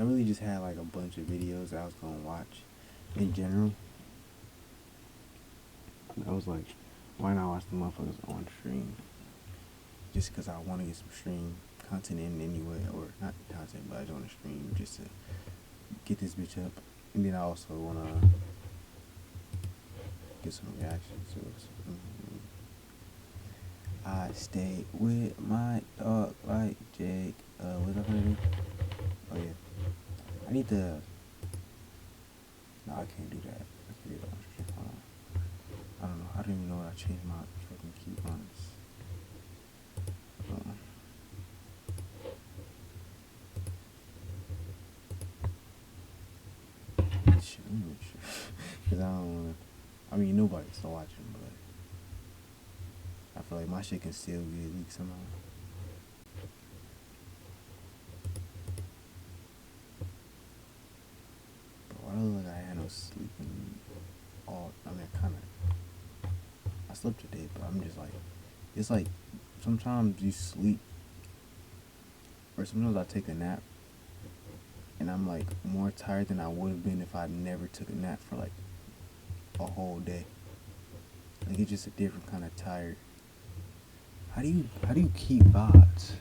I really just had like a bunch of videos that I was gonna watch in general. And I was like, why not watch the motherfuckers on stream? Just because I want to get some stream content in anyway, or not content, but I just want to stream just to get this bitch up. And then I also want to get some reactions to it. I stay with my dog like Jake. What's up, honey? Oh yeah. I need to. No, I can't do that. I can't do that on stream. Hold on. I don't know. I don't even know what I changed my fucking keybinds. Shit, let me make sure. Because I don't want to. I mean, nobody's still watching, but I feel like my shit can still get leaked somehow. But why do I look like I had no sleeping all? I mean, I slept today, but I'm just like, it's like sometimes you sleep, or sometimes I take a nap, and I'm like more tired than I would have been if I never took a nap for like a whole day. Like it's just a different kind of tired. How do you keep VODs?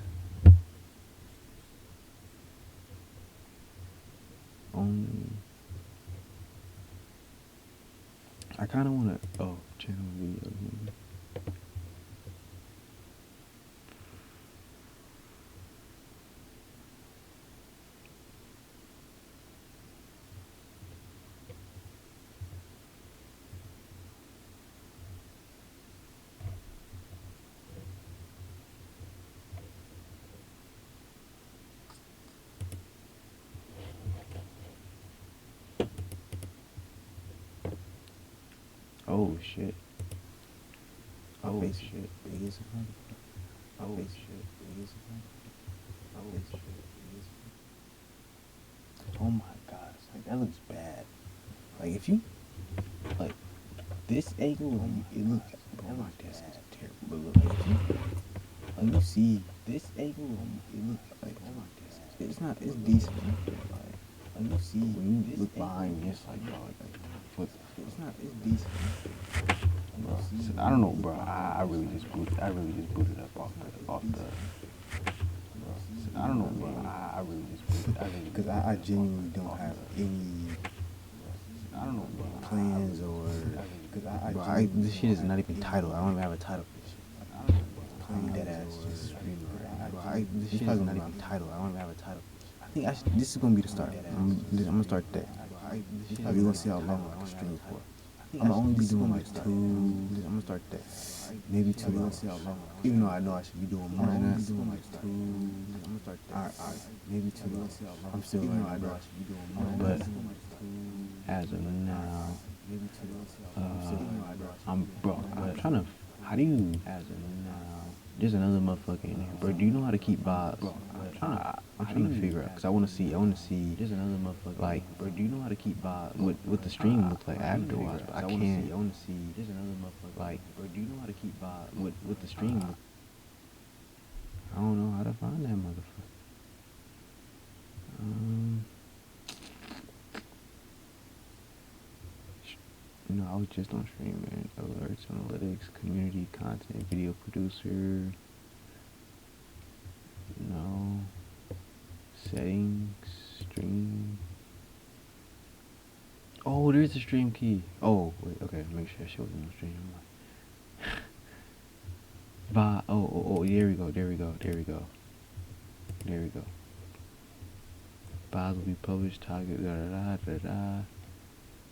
I kind of want to. Oh, channel videos. Maybe. Oh shit. Oh shit. Oh shit. Oh shit. Oh my god. Like that looks bad. Like if you like this angle, it looks. Bro, my desk is terrible. But look, like if you see this angle, it looks like. Oh my desk. It's not. It's decent. Like you see when you look behind me, it's like dog. Like it's not. It's decent. Bro, so, I don't know, bro. I really just booted up off the. So, I don't know, bro. I really just booted. Because I genuinely don't have any. I don't know, bro. Plans or. Because this shit is not even titled. I don't even have a title for this shit. Playing dead ass just streaming right. This shit is not even titled. I don't even have a title. I think this is gonna be the start. I'm gonna start there. Like we're gonna see how long I can stream for. I'm gonna only be doing like 2. I'm gonna start there. Maybe 2 hours. Even though I know I should be doing more than that. I'm gonna like 2. I'm gonna start there. Alright. Maybe 2 hours. I'm still learning, bro. But as of now, I'm trying to. How do you? As of now, there's another motherfucker in here, bro. Do you know how to keep vibes? I'm trying to figure out, cause I want to see. There's another motherfucker. Like, bro, do you know how to keep vibes? What the stream looks like afterwards? I can't. I want to see. There's another motherfucker. Like, bro, do you know how to keep vibes? What the stream look? I don't know how to find that motherfucker. You know, I was just on stream, man. Alerts, analytics, community, content, video producer. No. Settings, stream. Oh, there's a stream key. Oh, wait, okay, make sure that shit wasn't on stream. Oh, there we go. Files will be published, target,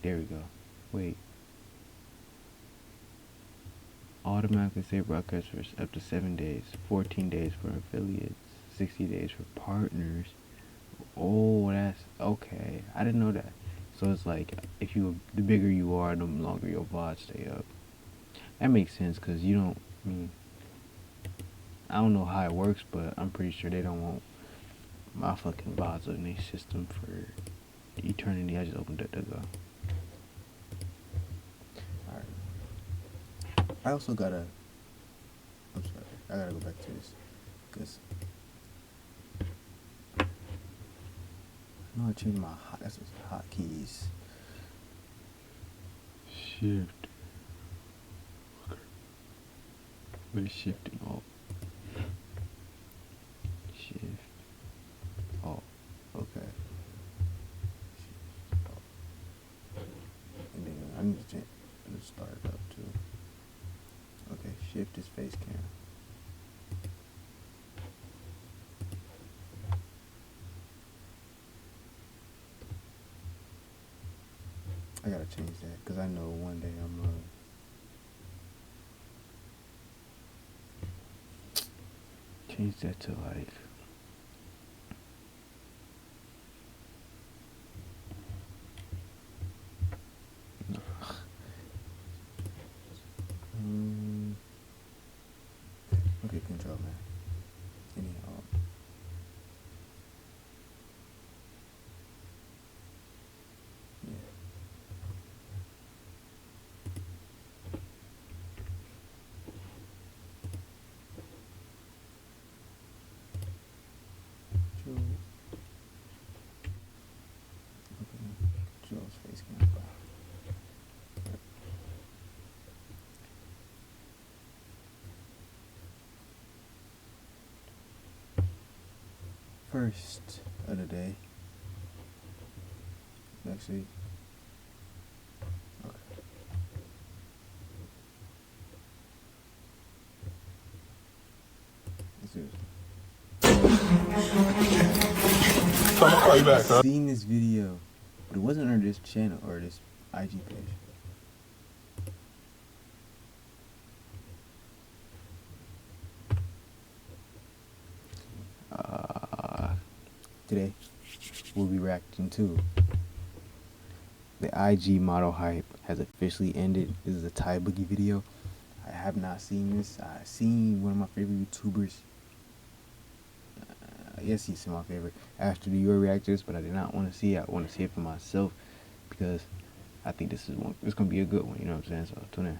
There we go. Wait. Automatically save broadcast for up to 7 days, 14 days for affiliates, 60 days for partners. Oh, that's okay. I didn't know that. So it's like the bigger you are, the longer your VODs stay up. That makes sense because you don't. I don't know how it works, but I'm pretty sure they don't want my fucking VODs in their system for eternity. I just opened it to go. I also gotta. I'm sorry. I gotta go back to this because No, I changed my hot. That's hotkeys. Shift. Okay. What is shifting? Oh. Shift. Oh, okay. And then I need to change. Let's start it up too. Okay, shift is face cam. I gotta change that because I know one day I'm Change that to like. okay, control man. Anyhow. Yeah. Control. Okay. Control's face cam. First of the day. Actually. Okay. Let's do this. I'm gonna call you back, huh? Seen this video, but it wasn't on this channel or this IG page. Today, we'll be reacting to the IG model hype has officially ended. This is a Thai Boogie video. I have not seen this. I've seen one of my favorite YouTubers. Yes, he's my favorite. After the your reactors, but I did not want to see it. I want to see it for myself because I think this is one. It's gonna be a good one. You know what I'm saying? So tune in.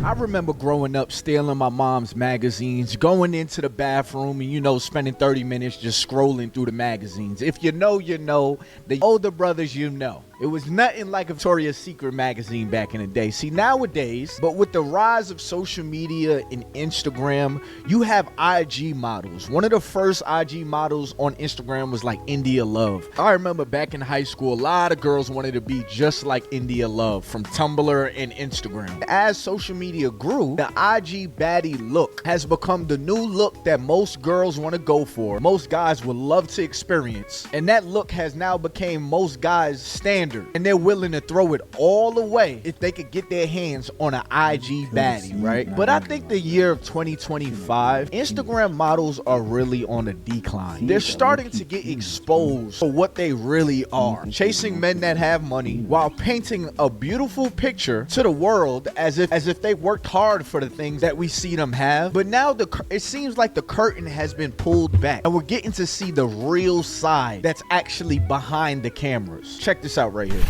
I remember growing up stealing my mom's magazines, going into the bathroom and, you know, spending 30 minutes just scrolling through the magazines. If you know, you know. The older brothers, you know. It was nothing like a Victoria's Secret magazine back in the day. See, nowadays, but with the rise of social media and Instagram, you have IG models. One of the first IG models on Instagram was like India Love. I remember back in high school, a lot of girls wanted to be just like India Love from Tumblr and Instagram. As social media grew, the IG baddie look has become the new look that most girls want to go for. Most guys would love to experience. And that look has now become most guys' standard. And they're willing to throw it all away if they could get their hands on an IG baddie, right? But I think the year of 2025, Instagram models are really on a decline. They're starting to get exposed for what they really are. Chasing men that have money while painting a beautiful picture to the world as if they worked hard for the things that we see them have. But now it seems like the curtain has been pulled back and we're getting to see the real side that's actually behind the cameras. Check this out right here.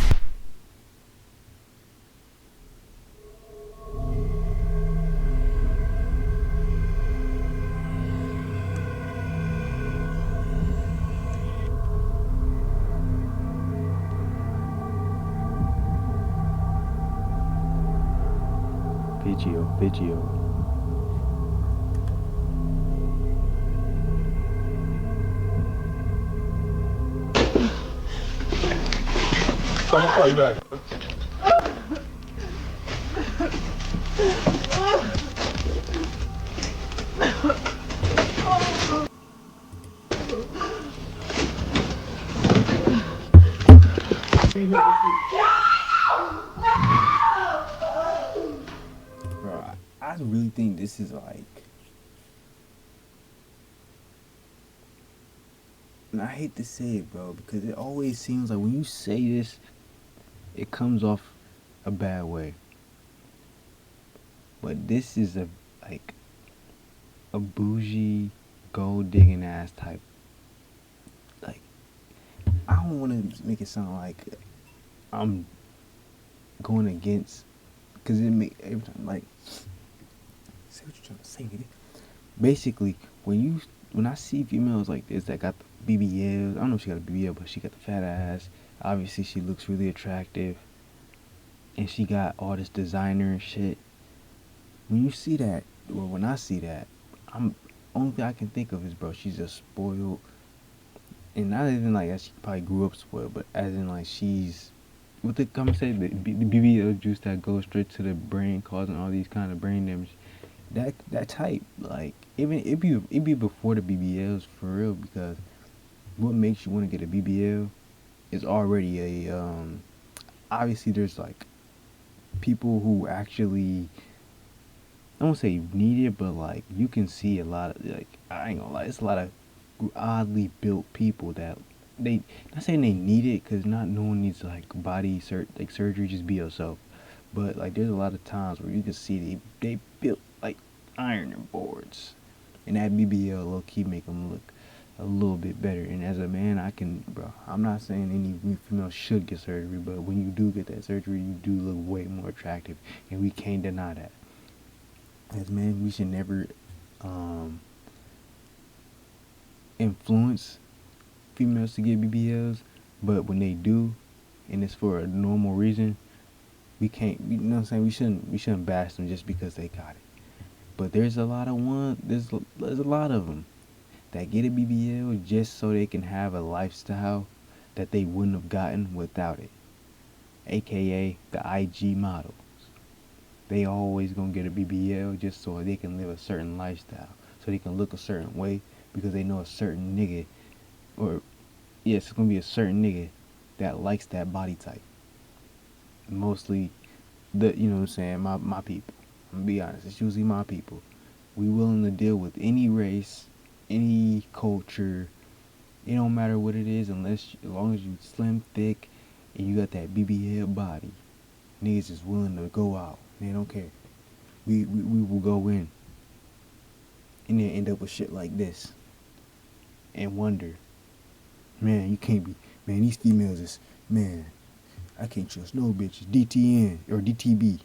Video. I'm gonna call you back. Bro, I really think this is like, and I hate to say it, bro, because it always seems like when you say this, it comes off a bad way. But this is a bougie, gold digging ass type. Like, I don't want to make it sound like I'm going against, because it make every time like, say what you're trying to say, nigga. basically when I see females like this that got the BBLs, I don't know if she got a BBL, but she got the fat ass. Obviously, she looks really attractive, and she got all this designer and shit. When you see that, or when I see that, I'm only thing I can think of is, bro, she's just spoiled, and not even like that she probably grew up spoiled, but as in like she's what they come say the BBL juice that goes straight to the brain, causing all these kind of brain damage. That type, like even it be before the BBLs for real, because what makes you want to get a BBL is already a obviously there's like people who actually, I don't say need it, but like you can see a lot of, like, I ain't gonna lie, it's a lot of oddly built people that they, not saying they need it, because not no one needs like like surgery, just be yourself, but like there's a lot of times where you can see they built like ironing boards, and that BBL low key make them look a little bit better. And as a man, I can, bro, I'm not saying any female should get surgery, but when you do get that surgery, you do look way more attractive, and we can't deny that. As men, we should never influence females to get BBLs, but when they do, and it's for a normal reason, we can't. You know what I'm saying? We shouldn't bash them just because they got it. But there's a lot of there's a lot of them that get a BBL just so they can have a lifestyle that they wouldn't have gotten without it. AKA the IG models. They always gonna get a BBL just so they can live a certain lifestyle, so they can look a certain way, because they know a certain nigga, or yes, it's gonna be a certain nigga that likes that body type. Mostly you know what I'm saying, my people. I'm gonna be honest, it's usually my people. We willing to deal with any race, any culture. It don't matter what it is, as long as you slim, thick, and you got that BBL body. Niggas is willing to go out. They don't care. We will go in and then end up with shit like this and wonder, man, you can't be, man, these females is, man, I can't trust no bitches. DTN or DTB.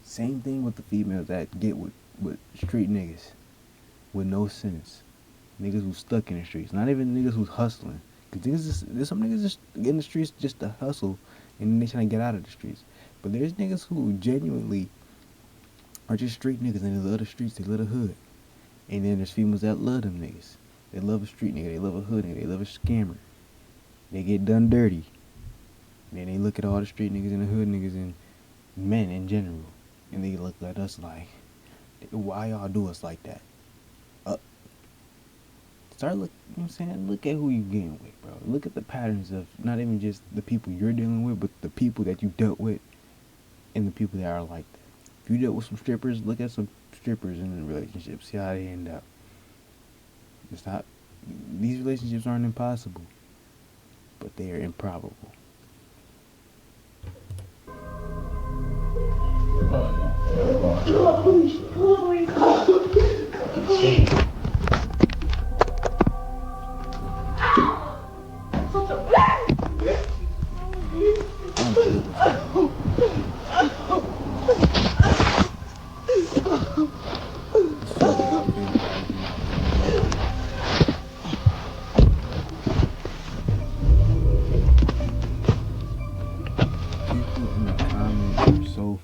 Same thing with the females that get with street niggas with no sense. Niggas who's stuck in the streets. Not even niggas who's hustling. Cause there's some niggas just in the streets just to hustle, and then they trying to get out of the streets. But there's niggas who genuinely are just street niggas, and they love the streets, they love the hood. And then there's females that love them niggas. They love a street nigga, they love a hood nigga, they love a scammer. They get done dirty. And then they look at all the street niggas and the hood niggas and men in general, and they look at us like, why y'all do us like that? Start look, you know what I'm saying? Look at who you getting with, bro. Look at the patterns of not even just the people you're dealing with, but the people that you dealt with and the people that are like that. If you dealt with some strippers, look at some strippers in a relationship. See how they end up. It's not, these relationships aren't impossible, but they are improbable.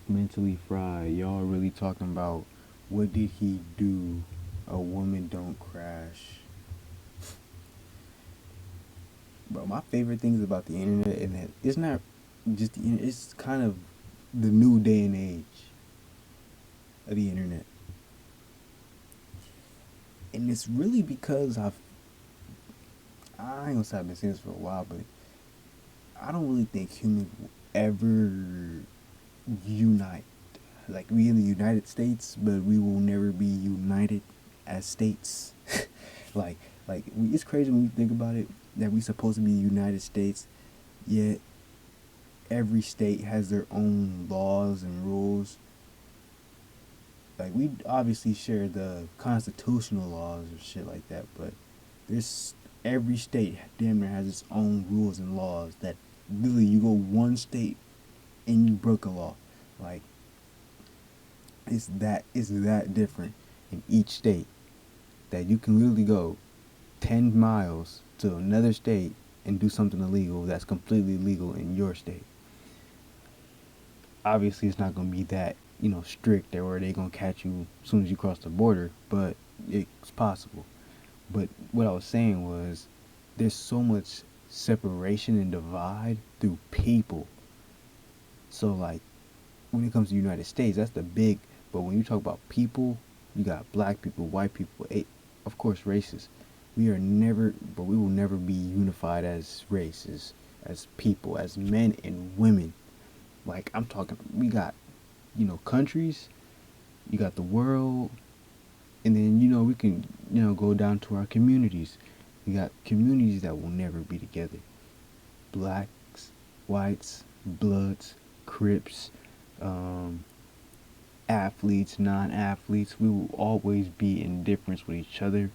Mentally fried. Y'all really talking about what did he do? A woman don't crash. Bro, my favorite things about the internet, and that it's not just the internet, it's kind of the new day and age of the internet. And it's really because I ain't gonna say I've been saying this for a while, but I don't really think humans will ever unite. Like, we in the United States, but we will never be united as states. like it's crazy when you think about it, that we supposed to be United States, yet every state has their own laws and rules. Like, we obviously share the constitutional laws and shit like that, but there's every state damn near has its own rules and laws that literally you go one state and you broke a law. Like, It's that different in each state that you can literally go 10 miles to another state and do something illegal that's completely legal in your state. Obviously, it's not going to be that, strict there where they're going to catch you as soon as you cross the border, but it's possible. But what I was saying was there's so much separation and divide through people. So, like, when it comes to the United States, that's the big, but when you talk about people, you got black people, white people, of course, races. We will never be unified as races, as people, as men and women. Like, I'm talking, we got, countries, you got the world, and then, we can, go down to our communities. We got communities that will never be together. Blacks, whites, bloods, Crips, athletes, non-athletes, we will always be in difference with each other.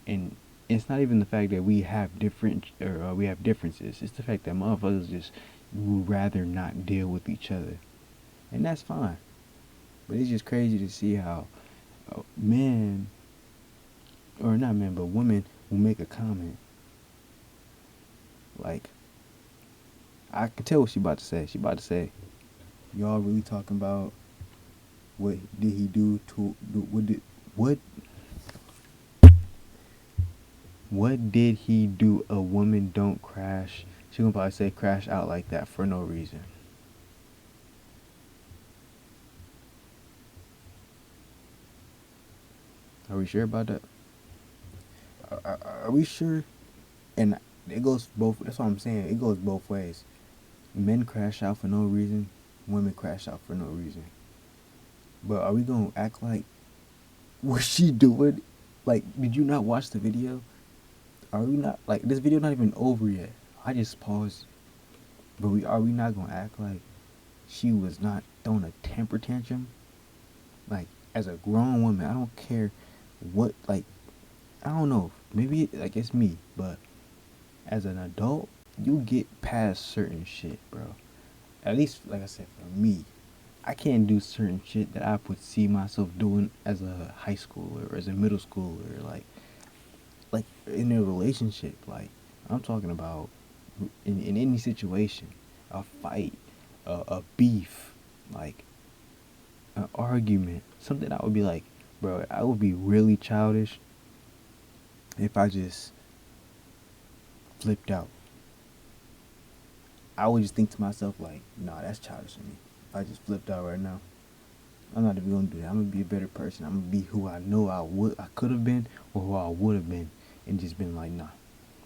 And it's not even the fact that we have we have differences. It's the fact that motherfuckers just would rather not deal with each other, and that's fine. But it's just crazy to see how men, or not men, but women will make a comment. Like, I can tell what she about to say. She about to say, "Y'all really talking about what did he do to what did he do? A woman don't crash." She gonna probably say crash out like that for no reason. Are we sure about that? Are we sure? And it goes both. That's what I'm saying. It goes both ways. Men crash out for no reason. Women crash out for no reason. But are we gonna act like what she doing? Like, did you not watch the video? Are we not, like, this video not even over yet? I just paused. But are we not gonna act like she was not throwing a temper tantrum? Like, as a grown woman, I don't care what, like, I don't know. Maybe it's me, but as an adult, you get past certain shit, bro. At least, like I said, for me, I can't do certain shit that I would see myself doing as a high schooler or as a middle schooler, like in a relationship. Like, I'm talking about in any situation, a fight, a beef, like an argument, something I would be like, bro, I would be really childish if I just flipped out. I would just think to myself like, nah, that's childish of me. If I just flipped out right now, I'm not even gonna do that. I'm gonna be a better person. I'm gonna be who I know I could have been, or who I would have been, and just been like, nah,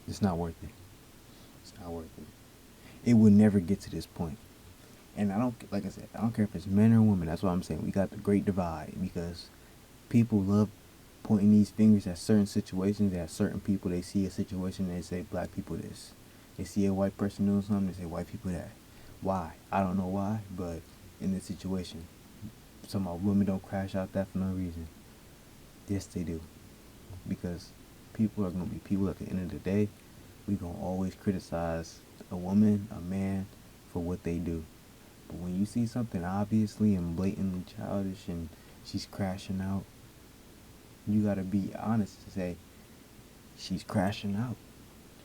it's not worth it. It's not worth it. It would never get to this point. And like I said, I don't care if it's men or women. That's what I'm saying. We got the great divide because people love pointing these fingers at certain situations, at certain people. They see a situation and they say black people this. They see a white person doing something, they say white people that. Why? I don't know why, but in this situation, some of women don't crash out that for no reason. Yes, they do. Because people are going to be people at the end of the day. We're going to always criticize a woman, a man, for what they do. But when you see something obviously and blatantly childish and she's crashing out, you got to be honest to say, she's crashing out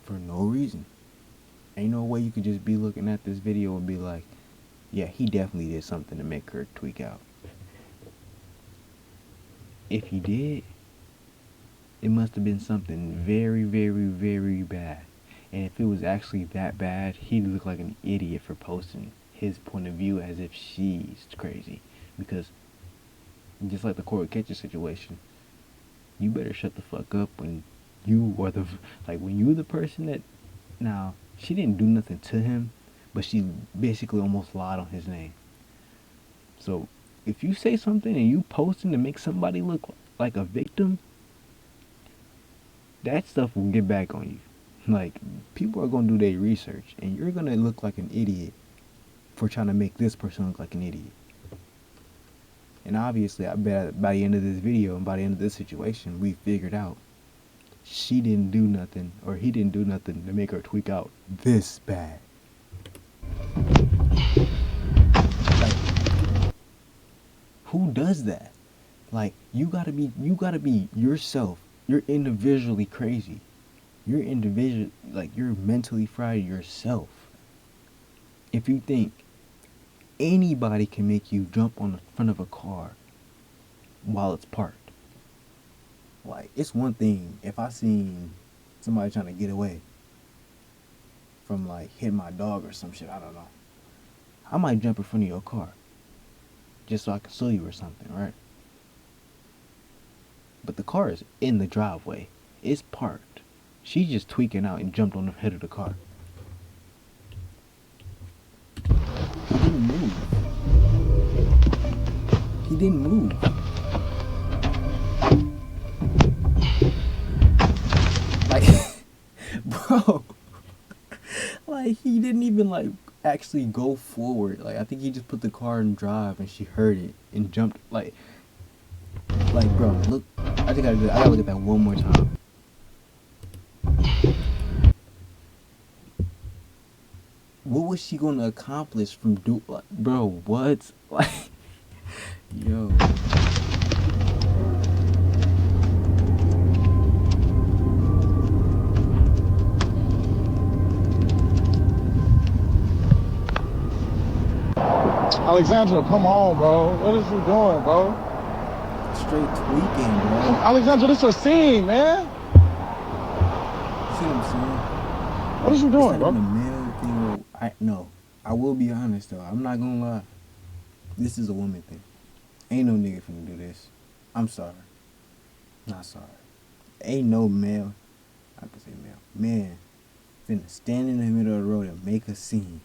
for no reason. Ain't no way you could just be looking at this video and be like, yeah, he definitely did something to make her tweak out. If he did, it must have been something very, very, very bad. And if it was actually that bad, he'd look like an idiot for posting his point of view as if she's crazy. Because just like the Corey Kitchen situation, you better shut the fuck up when you are when you the person that, now, she didn't do nothing to him, but she basically almost lied on his name. So if you say something and you posting to make somebody look like a victim, that stuff will get back on you. Like, people are going to do their research, and you're going to look like an idiot for trying to make this person look like an idiot. And obviously, I bet by the end of this video and by the end of this situation, we figured out she didn't do nothing, or he didn't do nothing to make her tweak out this bad. Like, Who does that? Like, you gotta be yourself. You're individually crazy. You're individual, like, you're mentally fried yourself. If you think anybody can make you jump on the front of a car while it's parked, like, it's one thing if I seen somebody trying to get away from, like, hitting my dog or some shit, I don't know. I might jump in front of your car just so I can sue you or something, right? But the car is in the driveway. It's parked. She just tweaking out and jumped on the head of the car. He didn't move. He didn't move. Like, bro, like, he didn't even, like, actually go forward. Like, I think he just put the car in drive and she heard it and jumped. Like, bro, look. I gotta look at that one more time. What was she gonna accomplish from like, bro, what? Like, yo. Alexandra, come on, bro. What is you doing, bro? Straight tweaking, bro. Alexandra, this is a scene, man. See what I'm saying? What is you doing, it's bro? not even a male thing. No, I will be honest though. I'm not gonna lie. This is a woman thing. Ain't no nigga finna do this. I'm sorry. Not sorry. Ain't no male. I can say male. Man, finna stand in the middle of the road and make a scene.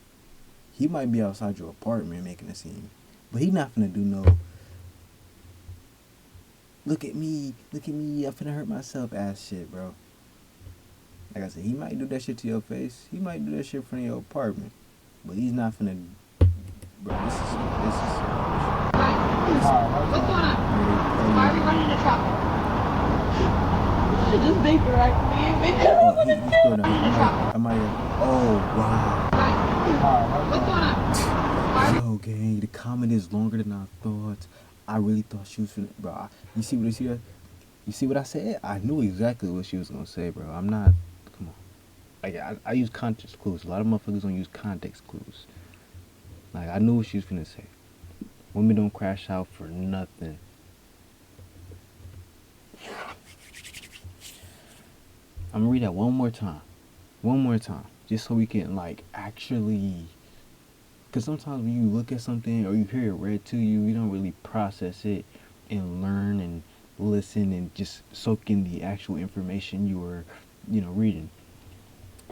He might be outside your apartment making a scene, but he not finna do no. Look at me, I'm finna hurt myself ass shit, bro. Like I said, he might do that shit to your face. He might do that shit in front of your apartment. But he's not finna. Bro, this is. What's going on? Why are we running the truck? This baker, right? He's going down. I might. Oh, wow. What's going on? Yo, gang, the comment is longer than I thought. I really thought she was finna. Bro, you see what I see? You see what I said? I knew exactly what she was gonna say, bro. I'm not. Come on. Like, I use context clues. A lot of motherfuckers don't use context clues. Like, I knew what she was finna say. Women don't crash out for nothing. I'm gonna read that one more time. Just so we can, like, actually. Because sometimes when you look at something or you hear it read to you, you don't really process it and learn and listen and just soak in the actual information you were, reading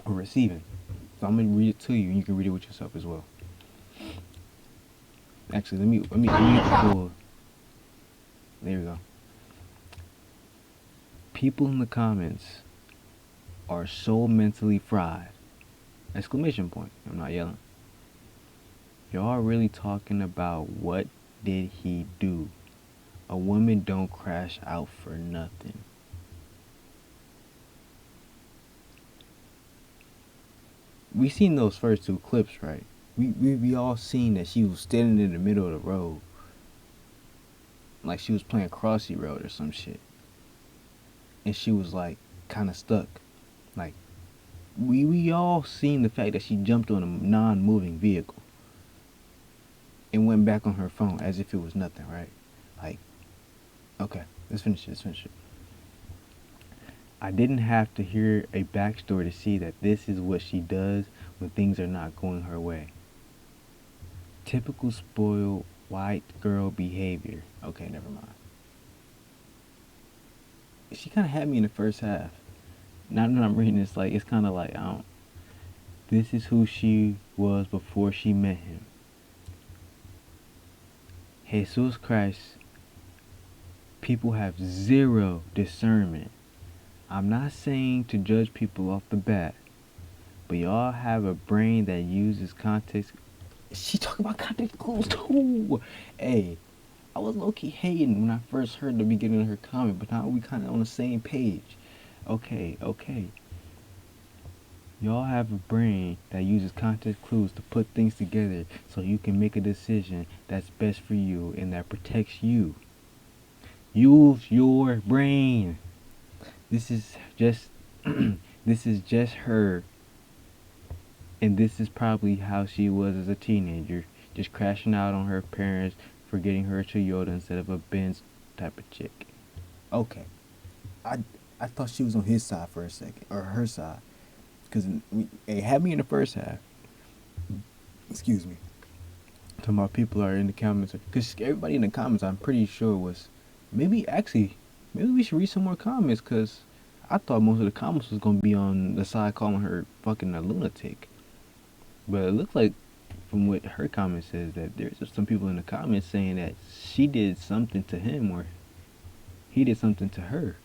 or receiving. So I'm gonna read it to you, and you can read it with yourself as well. Actually, let me get the full. There we go. People in the comments are so mentally fried. Exclamation point. I'm not yelling. Y'all really talking about what did he do? A woman don't crash out for nothing. We seen those first two clips, right? We all seen that she was standing in the middle of the road. Like she was playing Crossy Road or some shit. And she was like kinda stuck. Like we all seen the fact that she jumped on a non-moving vehicle and went back on her phone as if it was nothing, right? Like, okay, let's finish it. I didn't have to hear a backstory to see that this is what she does when things are not going her way. Typical spoiled white girl behavior. Okay, never mind. She kind of had me in the first half. Now that I'm reading this, like, it's kind of like, this is who she was before she met him. Jesus Christ, people have zero discernment. I'm not saying to judge people off the bat, but y'all have a brain that uses context. She talking about context clues too. Hey, I was low-key hating when I first heard the beginning of her comment, but now we kind of on the same page. Okay. Y'all have a brain that uses context clues to put things together so you can make a decision that's best for you and that protects you. Use your brain. This is just this is just her, and this is probably how she was as a teenager, just crashing out on her parents for getting her a Toyota instead of a Benz type of chick. Okay, I thought she was on his side for a second, or her side, because it had me in the first half. Excuse me. Talking about people are in the comments, because everybody in the comments, I'm pretty sure was, maybe we should read some more comments, because I thought most of the comments was gonna be on the side calling her fucking a lunatic, but it looks like from what her comment says that there's some people in the comments saying that she did something to him or he did something to her,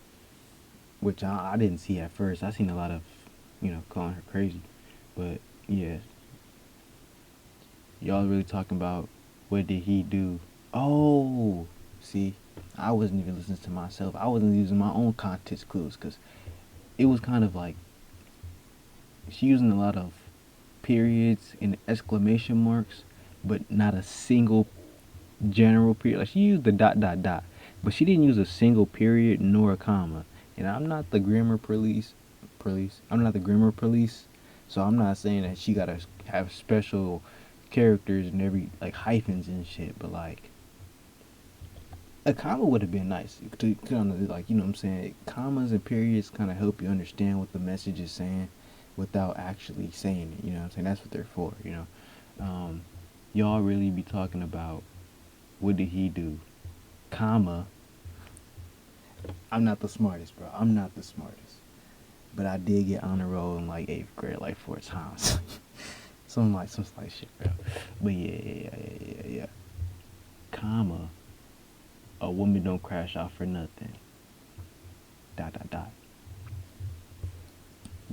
which I didn't see at first. I seen a lot of, calling her crazy, but yeah, y'all really talking about what did he do? Oh, see, I wasn't even listening to myself. I wasn't using my own context clues because it was kind of like she using a lot of periods and exclamation marks, but not a single general period. Like she used the dot dot dot, but she didn't use a single period nor a comma. And I'm not the grammar police. I'm not the grammar police, so I'm not saying that she gotta have special characters and every like hyphens and shit. But like a comma would have been nice to kind of like what I'm saying. Commas and periods kind of help you understand what the message is saying without actually saying it. You know what I'm saying? That's what they're for. Y'all really be talking about what did he do, comma. I'm not the smartest, bro. I'm not the smartest. But I did get honor roll in like 8th grade like 4 times. some slight shit, bro. But yeah. Comma. A woman don't crash out for nothing. ... But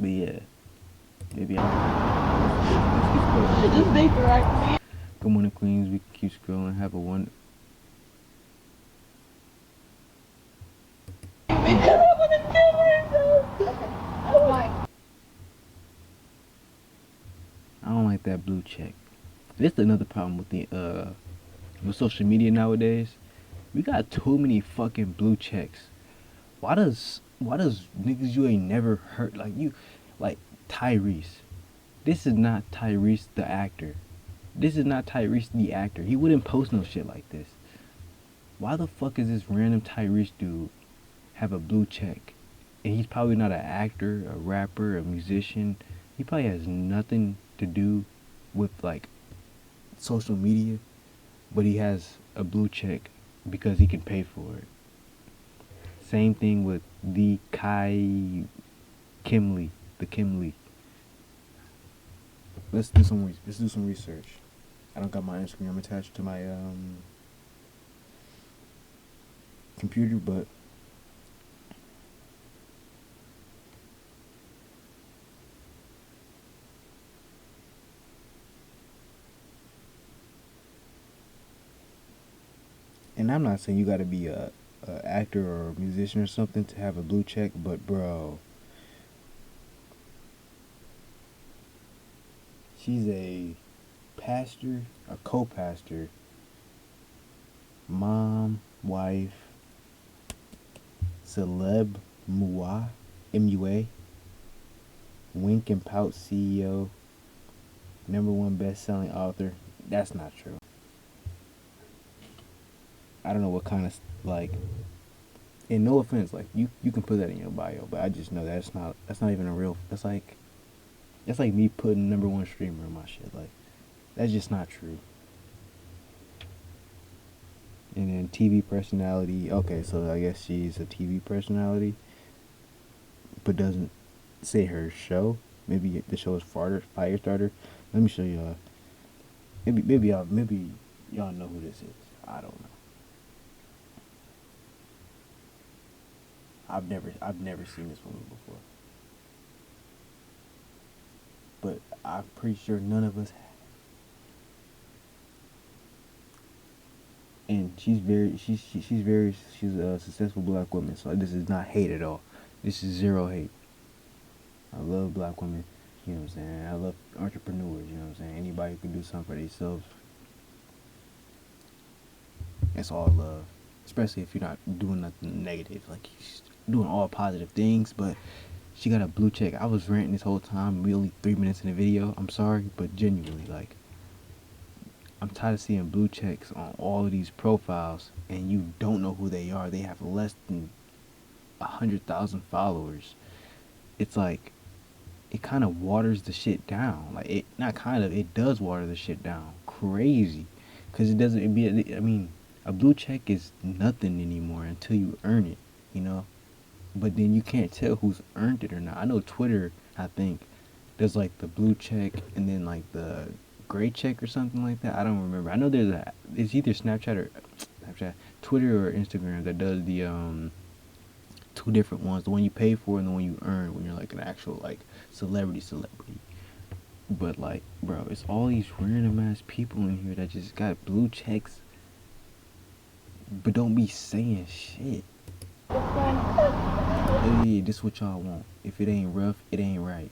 yeah. Maybe Should this be correct? Good morning, Queens. We can keep scrolling. Have a one. I don't like that blue check. This is another problem with social media nowadays. We got too many fucking blue checks. Why does niggas you ain't never heard like Tyrese? This is not Tyrese the actor. This is not Tyrese the actor. He wouldn't post no shit like this. Why the fuck is this random Tyrese dude have a blue check? And he's probably not an actor, a rapper, a musician. He probably has nothing to do with like social media, but he has a blue check because he can pay for it. Same thing with the Kim Lee. Let's do some research. I don't got my Instagram attached to my computer, but and I'm not saying you got to be a actor or a musician or something to have a blue check, but bro, she's a pastor, a co-pastor, mom, wife, celeb, MUA, Wink and Pout CEO, #1 best-selling author. That's not true. I don't know what kind of like. And no offense, like you can put that in your bio, but I just know that's not even a real. That's like me putting #1 streamer in my shit. Like that's just not true. And then TV personality. Okay, so I guess she's a TV personality, but doesn't say her show. Maybe the show is Firestarter. Let me show y'all. Maybe y'all know who this is. I don't know. I've never seen this woman before, but I'm pretty sure none of us have. And she's a successful black woman. So this is not hate at all. This is zero hate. I love black women. You know what I'm saying? I love entrepreneurs, you know what I'm saying? Anybody who can do something for themselves. It's all love. Especially if you're not doing nothing negative. Like, you're doing all positive things, but she got a blue check. I was ranting this whole time. We only 3 minutes in the video. I'm sorry, but genuinely, like, I'm tired of seeing blue checks on all of these profiles, and you don't know who they are. They have less than 100,000 followers. It's like, it kind of waters the shit down. Like, it not kind of, it does water the shit down. Crazy, because it doesn't. I mean, a blue check is nothing anymore until you earn it. You know, but then you can't tell who's earned it or not. I know Twitter, I think, there's like the blue check and then like the gray check or something like that. I don't remember. I know it's either Twitter or Instagram that does the two different ones. The one you pay for and the one you earn when you're like an actual like celebrity. But like, bro, it's all these random ass people in here that just got blue checks but don't be saying shit. Hey, this what y'all want. If it ain't rough, it ain't right.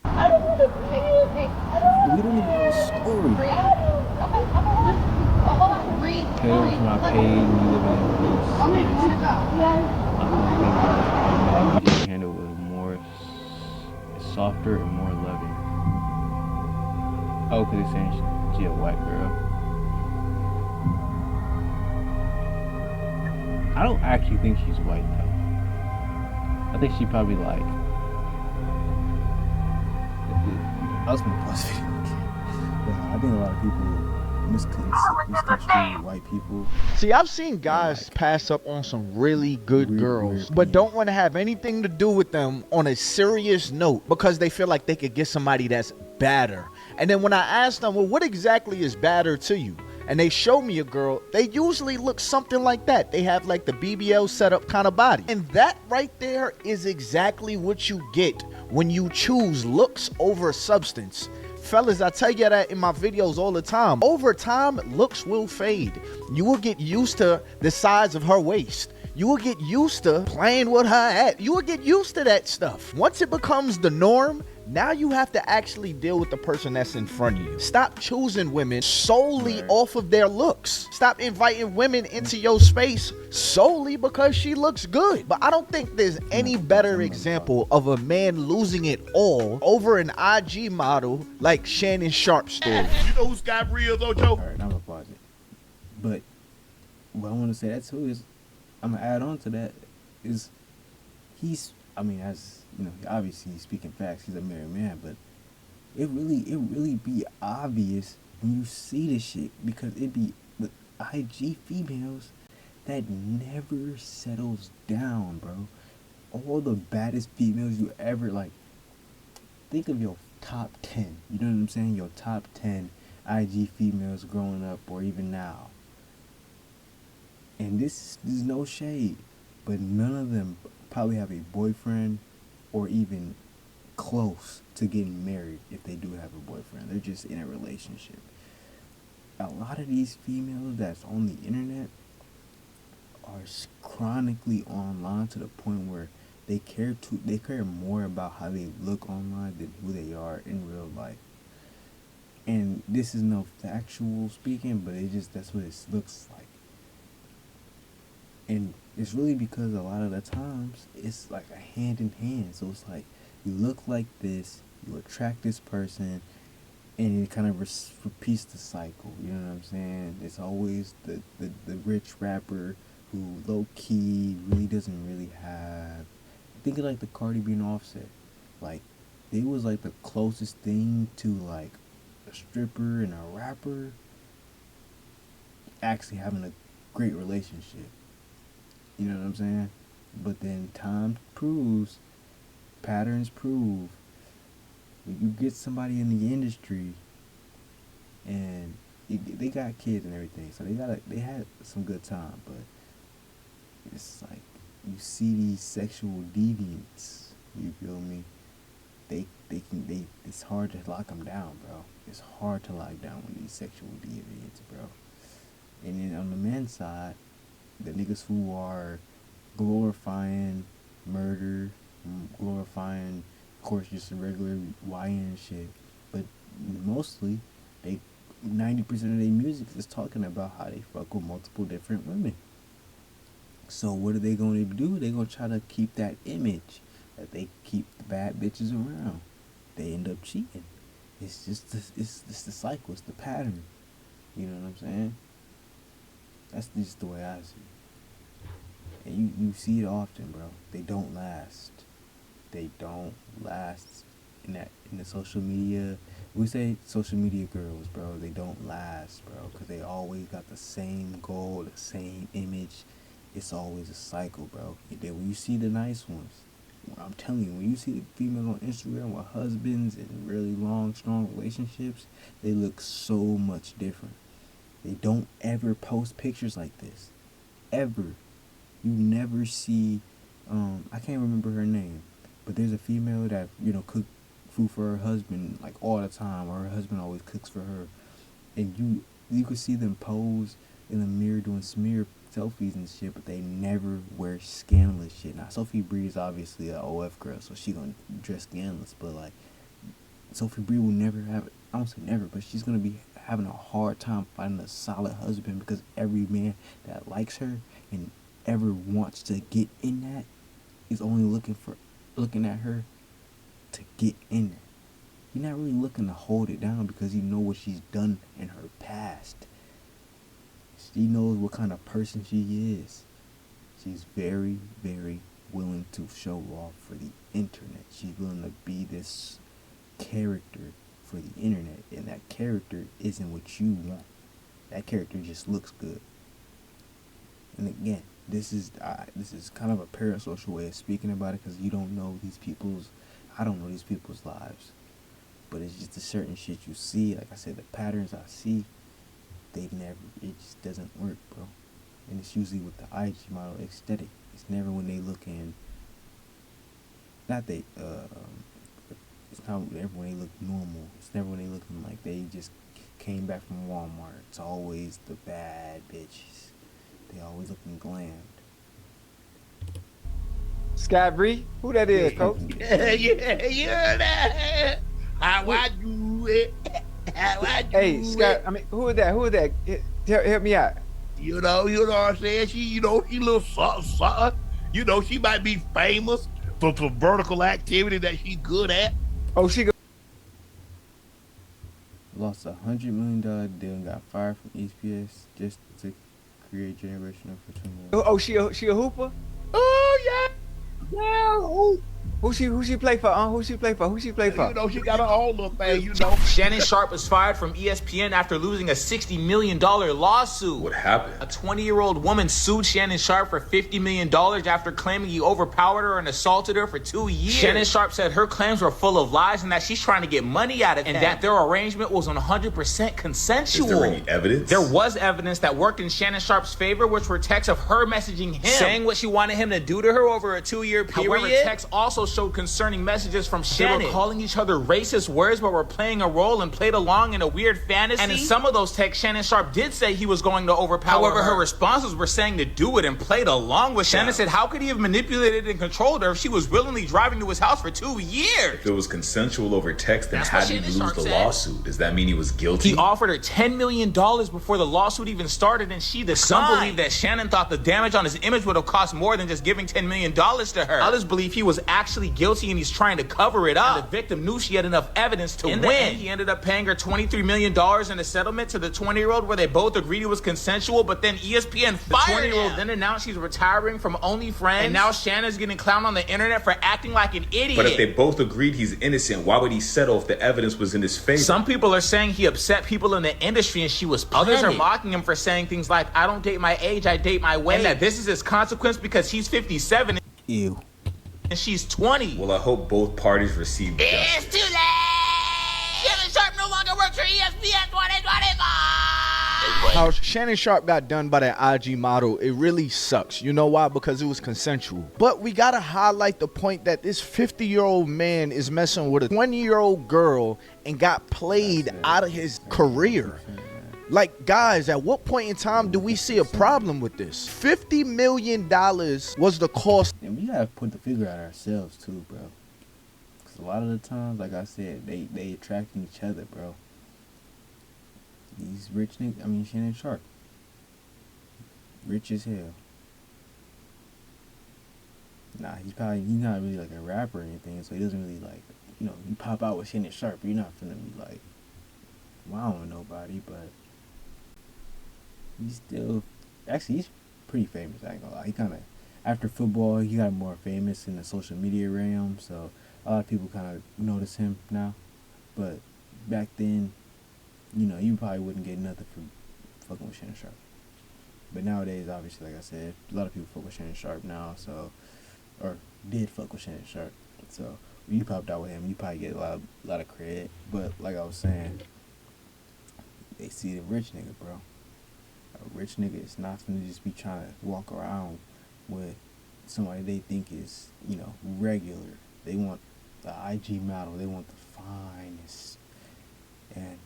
I don't want to breathe. We don't even know the story. Hold on, breathe. Pay for my paid and you living in peace. I'm gonna go. I think you handle with more softer and more loving. Oh, because it's saying she a white girl. I don't actually think she's white though. I think she probably like. I was gonna pause video. But I think a lot of people misconstrue white people. See, I've seen guys pass up on some really good girls, but don't want to have anything to do with them on a serious note because they feel like they could get somebody that's badder. And then when I ask them, well, what exactly is badder to you? And they show me a girl, they usually look something like that. They have like the BBL setup kind of body. And that right there is exactly what you get when you choose looks over substance. Fellas, I tell you that in my videos all the time. Over time, looks will fade. You will get used to the size of her waist. You will get used to playing with her at. You will get used to that stuff. Once it becomes the norm, now you have to actually deal with the person that's in front of you. Stop choosing women solely off of their looks. Stop inviting women into your space solely because she looks good. But I don't think there's any better example of a man losing it all over an IG model like Shannon Sharp's story. You know who's got real though, Joe? Alright, I'm gonna pause it. But what I want to say that too is, I'm gonna add on to that is as you know, obviously he's speaking facts, he's a married man, but it really be obvious when you see this shit, because it be with IG females that never settles down, bro. All the baddest females you ever, like, think of your top 10, you know what I'm saying, your top 10 IG females growing up or even now. And this is no shade, but none of them probably have a boyfriend or even close to getting married if they do have a boyfriend. They're just in a relationship. A lot of these females that's on the internet are chronically online to the point where they care more about how they look online than who they are in real life. And this is no factual speaking, but that's what it looks like. And it's really because a lot of the times it's like a hand in hand. So it's like you look like this, you attract this person, and it kind of repeats the cycle. You know what I'm saying? It's always the rich rapper who low key really doesn't really have. Think of like the Cardi B and Offset. Like, they was like the closest thing to like a stripper and a rapper actually having a great relationship. You know what I'm saying? But then time proves, patterns prove, when you get somebody in the industry and they got kids and everything, so they had some good time, but it's like you see these sexual deviants, you feel me? It's hard to lock them down, bro. It's hard to lock down with these sexual deviants, bro. And then on the men's side, the niggas who are glorifying murder, glorifying Of course, just a regular YN shit. But mostly, 90% of their music is talking about how they fuck with multiple different women. So what are they going to do? They're going to try to keep that image that they keep the bad bitches around. They end up cheating. It's just it's the cycle. It's the pattern. You know what I'm saying? That's just the way I see it. And you see it often, bro. They don't last. They don't last in the social media. We say social media girls, bro. They don't last, bro, because they always got the same goal, the same image. It's always a cycle, bro. And then when you see the nice ones, I'm telling you, when you see the females on Instagram with husbands and really long, strong relationships, they look so much different. They don't ever post pictures like this. Ever. You never see, I can't remember her name, but there's a female that, cook food for her husband like all the time, or her husband always cooks for her. And you could see them pose in the mirror doing smear selfies and shit, but they never wear scandalous shit. Now, Sophie Bree is obviously an OF girl, so she gonna dress scandalous, but like, Sophie Bree will never have, I don't say never, but she's gonna be having a hard time finding a solid husband, because every man that likes her and ever wants to get in that is only looking at her to get in there. You're not really looking to hold it down, because you know what she's done in her past. She knows what kind of person she is. She's very, very willing to show off for the internet. She's willing to be this character for the internet, and that character isn't what you want. That character just looks good. And again, this is kind of a parasocial way of speaking about it, because you don't know I don't know these people's lives, but it's just a certain shit you see. Like I said, the patterns I see, it just doesn't work, bro. And it's usually with the IG model aesthetic. It's never when they looking, it's not never when they look normal. It's never when they looking like they just came back from Walmart. It's always the bad bitches. They always looking glammed. Sky Bree, who that is, coach? Yeah. How I do it. How I do Hey, it. Sky. I mean, who is that? Who is that? Help me out. You know what I'm saying? She little something. She might be famous for vertical activity that she good at. Oh, she go. Lost $100 million deal and got fired from ESPN just to create generational opportunity. Oh, she a hooper? Oh yeah. Yeah. Who she play for? Who she play for? She got her own little thing, Shannon Sharpe was fired from ESPN after losing a $60 million lawsuit. What happened? A 20-year-old woman sued Shannon Sharpe for $50 million after claiming he overpowered her and assaulted her for 2 years. Shannon Sharpe said her claims were full of lies and that she's trying to get money out of them, and that their arrangement was 100% consensual. Is there any evidence? There was evidence that worked in Shannon Sharpe's favor, which were texts of her messaging him, saying what she wanted him to do to her over a 2-year period. However, texts also showed concerning messages from Shannon. They were calling each other racist words, but were playing a role and played along in a weird fantasy. And in some of those texts, Shannon Sharpe did say he was going to overpower her. Her responses were saying to do it and played along with Shannon. Said, how could he have manipulated and controlled her if she was willingly driving to his house for 2 years? If it was consensual over text, then how did he lose the lawsuit? Does that mean he was guilty? He offered her $10 million before the lawsuit even started, and she declined. Some believe that Shannon thought the damage on his image would have cost more than just giving $10 million to her. Others believe he was actually guilty and he's trying to cover it up. And the victim knew she had enough evidence to win. In the end, he ended up paying her $23 million in a settlement to the 20-year-old where they both agreed it was consensual, but then ESPN fired him. The 20-year-old then announced she's retiring from OnlyFriends, and now Shannon's getting clowned on the internet for acting like an idiot. But if they both agreed he's innocent, why would he settle if the evidence was in his favor? Some people are saying he upset people in the industry and she was panicked. Others are mocking him for saying things like, I don't date my age, I date my weight, and that this is his consequence because he's 57 Ew. and she's 20. Well, I hope both parties receive It's justice. too late! Shannon Sharpe no longer works for ESPN 2025! How Shannon Sharpe got done by that IG model, it really sucks. You know why? Because it was consensual. But we gotta highlight the point that this 50-year-old man is messing with a 20-year-old girl and got played out of his career. Like, guys, at what point in time do we see a problem with this? $50 million was the cost. And we gotta put the figure out ourselves too, bro. Cause a lot of the times, like I said, they attracting each other, bro. These rich niggas, I mean Shannon Sharp, rich as hell. Nah, he's not really like a rapper or anything, so he doesn't really like, you pop out with Shannon Sharp, you're not finna be like wowing nobody, but he's still, actually he's pretty famous. I ain't gonna lie. He kind of, after football, he got more famous in the social media realm, so a lot of people kind of notice him now. But back then, you probably wouldn't get nothing from fucking with Shannon Sharp. But nowadays, obviously, like I said, a lot of people fuck with Shannon Sharp now, so, or did fuck with Shannon Sharp. So when you popped out with him, you probably get a lot of credit. But like I was saying, they see the rich nigga, bro. A rich nigga is not gonna just be trying to walk around with somebody they think is, regular. They want the IG model. They want the finest. And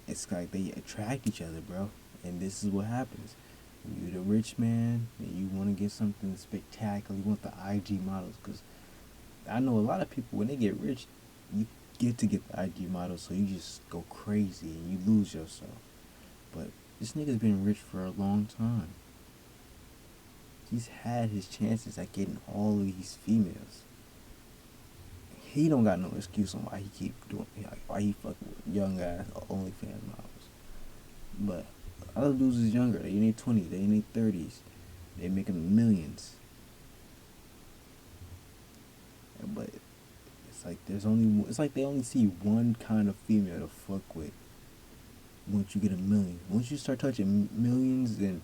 it's like they attract each other, bro. And this is what happens. When you're the rich man and you want to get something spectacular, you want the IG models. Because I know a lot of people, when they get rich, you get the IG models, so you just go crazy and you lose yourself. But this nigga's been rich for a long time. He's had his chances at getting all of these females. He don't got no excuse on why he keep doing, why he fucking with young ass OnlyFans models. But other dudes is younger. They in their 20s. They in their 30s. They making millions. But it's like they only see one kind of female to fuck with. Once you get a million, once you start touching millions and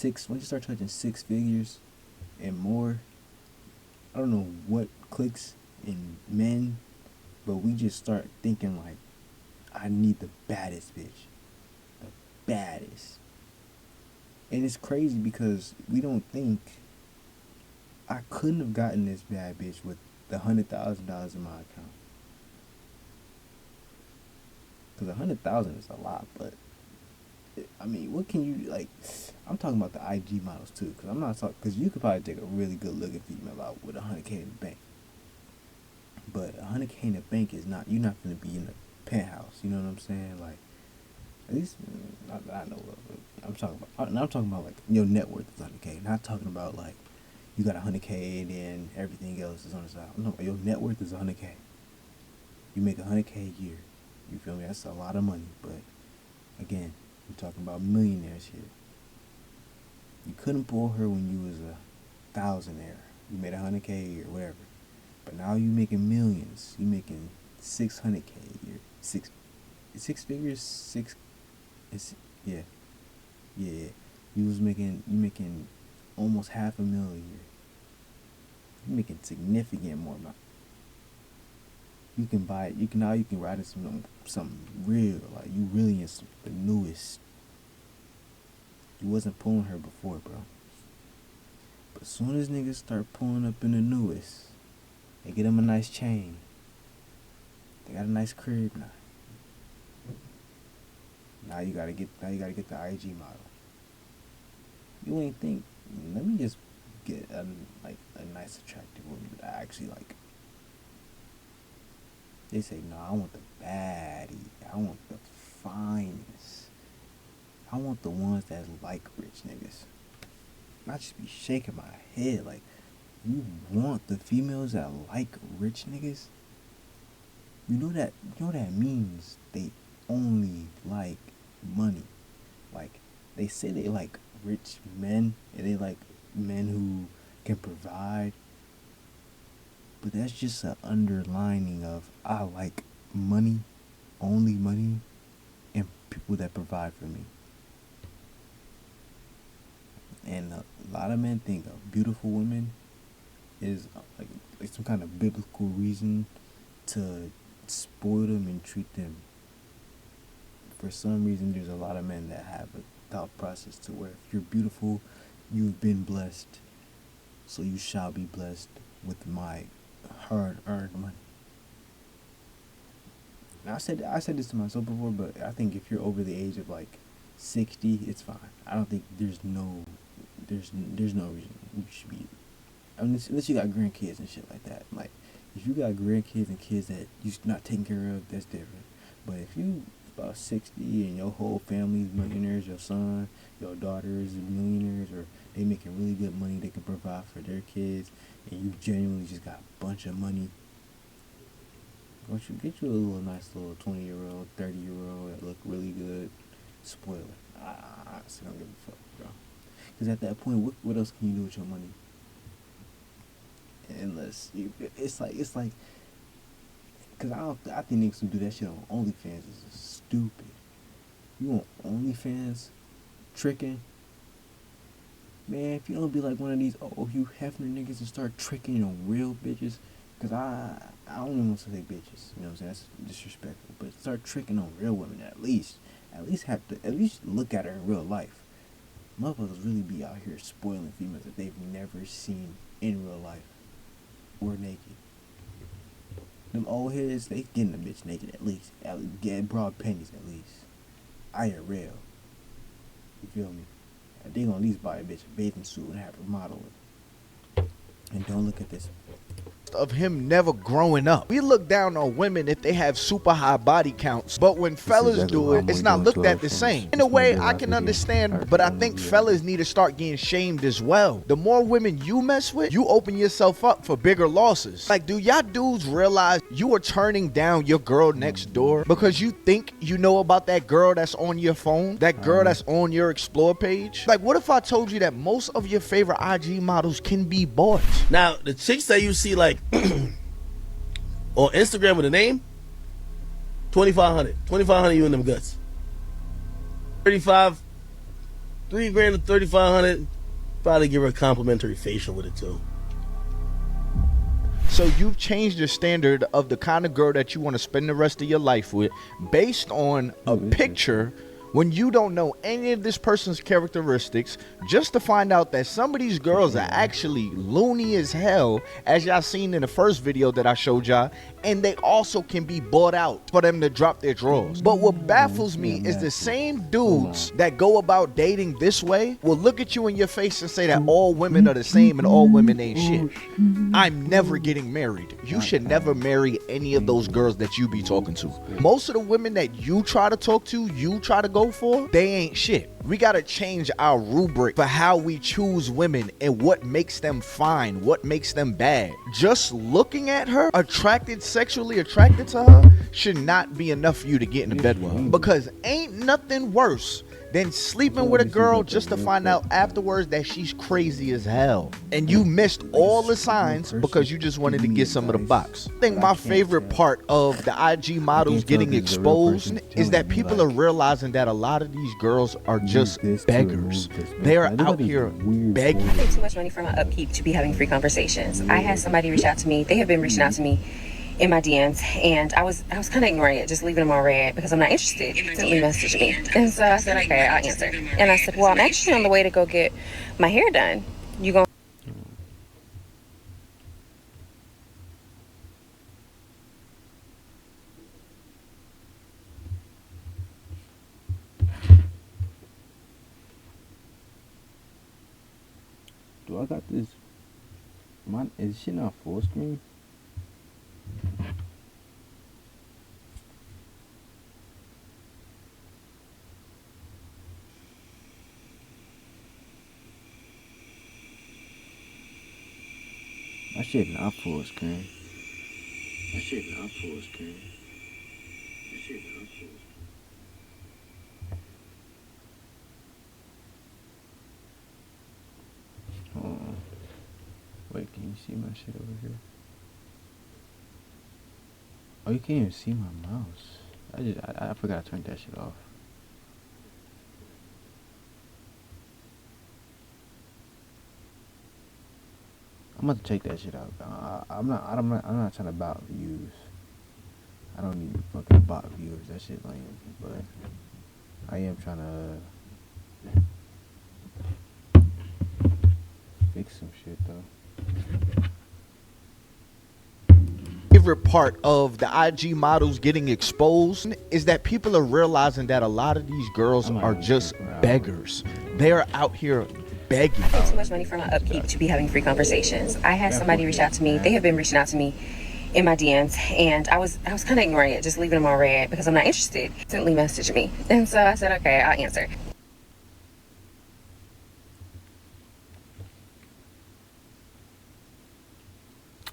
once you start touching six figures and more, I don't know what clicks in men, but we just start thinking like, I need the baddest bitch, the baddest. And it's crazy because we don't think, I couldn't have gotten this bad bitch with the $100,000 in my account. Because $100,000 is a lot, but I mean, what can you, like, I'm talking about the IG models too, because I'm not talking, because you could probably take a really good looking female out with $100K in the bank. But $100K in the bank is not, you're not going to be in a penthouse, you know what I'm saying? Like, at least, not that I know of, I'm talking about like, your net worth is $100K, not talking about like, you got $100K and then everything else is on the side. No, your net worth is $100K. You make $100K a year. You feel me? That's a lot of money, but again, we're talking about millionaires here. You couldn't pull her when you was a thousandaire. You made $100K a year, whatever. But now you making millions. You making $600K a year. Six figures. Yeah. You making almost $500,000 a year. You making significant more money. You can buy. You can ride in something real. Like, you really in the newest. You wasn't pulling her before, bro. But as soon as niggas start pulling up in the newest, they get them a nice chain. They got a nice crib now. Now you gotta get the IG model. You ain't think, let me just get a nice attractive woman that I actually like. They say, no, I want the baddie. I want the finest. I want the ones that like rich niggas. I just be shaking my head like, you want the females that like rich niggas? You know that means they only like money. Like, they say they like rich men and they like men who can provide. But that's just an underlining of, I like money, only money, and people that provide for me. And a lot of men think a beautiful woman is like some kind of biblical reason to spoil them and treat them. For some reason, there's a lot of men that have a thought process to where if you're beautiful, you've been blessed, so you shall be blessed with my hard-earned money. Now, I said this to myself before, but I think if you're over the age of like 60, it's fine. I don't think there's no reason you should be, unless you got grandkids and shit like that. Like, If you got grandkids and kids that you're not taking care of, that's different. But if you about 60 and your whole family's millionaires, your son, your daughters are millionaires, or they making really good money, they can provide for their kids, and you genuinely just got a bunch of money, why don't you get you a little nice little 20-year-old, 30-year-old that look really good, spoil it. I honestly don't give a fuck, bro. Because at that point, what else can you do with your money? Unless you, it's like, because I think niggas who do that shit on OnlyFans is stupid. You on OnlyFans tricking? Man, if you don't be like one of these Hugh Hefner niggas and start tricking on real bitches, because I don't even want to say bitches, you know what I'm saying? That's disrespectful. But start tricking on real women at least look at her in real life. Motherfuckers really be out here spoiling females that they've never seen in real life or naked. Them old heads, they getting a bitch naked at least. Getting broad panties at least. IRL. You feel me? They gonna at least buy a bitch a bathing suit and have her model it. And don't look at this. Of him never growing up. We look down on women if they have super high body counts, but when fellas do it, it's not looked at the same. In a way, I can understand, but I think fellas need to start getting shamed as well. The more women you mess with, you open yourself up for bigger losses. Like, do y'all dudes realize you are turning down your girl next door because you think you know about that girl that's on your phone, that girl that's on your explore page? Like, what if I told you that most of your favorite IG models can be bought? Now, the chicks that you see like on Instagram with a name, 2,500 you in them guts. 35, $3 grand to 3,500. Probably give her a complimentary facial with it too. So you've changed your standard of the kind of girl that you want to spend the rest of your life with based on a picture when you don't know any of this person's characteristics, just to find out that some of these girls are actually loony as hell, as y'all seen in the first video that I showed y'all, and they also can be bought out for them to drop their drawers. But what baffles me is the same dudes that go about dating this way will look at you in your face and say that all women are the same and all women ain't shit. I'm never getting married. You should never marry any of those girls that you be talking to. Most of the women that you try to talk to, you try to go for, they ain't shit. We gotta change our rubric for how we choose women and what makes them fine, what makes them bad. Just looking at her, sexually attracted to her, should not be enough for you to get in the bed with her. Because ain't nothing worse than sleeping with a girl just to find out afterwards that she's crazy as hell. And you missed all the signs because you just wanted to get some of the box. I think my favorite part of the IG models getting exposed is that people are realizing that a lot of these girls are just beggars. They are out here begging. I pay too much money for my upkeep to be having free conversations. I had somebody reach out to me. They have been reaching out to me in my DMs, and I was kind of ignoring it, just leaving them on red because I'm not interested. Simply messaged me, and so I said, okay, I'll answer. And I said, well, I'm actually on the way to go get my hair done. You gonna? Do I got this? Is shit not full screen? My shit not full screen. My shit not full screen. My shit not full screen. Hold on. Wait, can you see my shit over here? Oh, you can't even see my mouse. I forgot to turn that shit off. I'm about to check that shit out. I'm not trying to bot views. I don't need fucking bot viewers. That shit lame. But I am trying to fix some shit though. Favorite part of the IG models getting exposed is that people are realizing that a lot of these girls are just beggars. They're out here begging. I pay too much money for my upkeep to be having free conversations. I had somebody reach out to me. They have been reaching out to me in my DMs, and I was kind of ignoring it, just leaving them all read because I'm not interested. Instantly messaged me, and so I said, okay, I'll answer.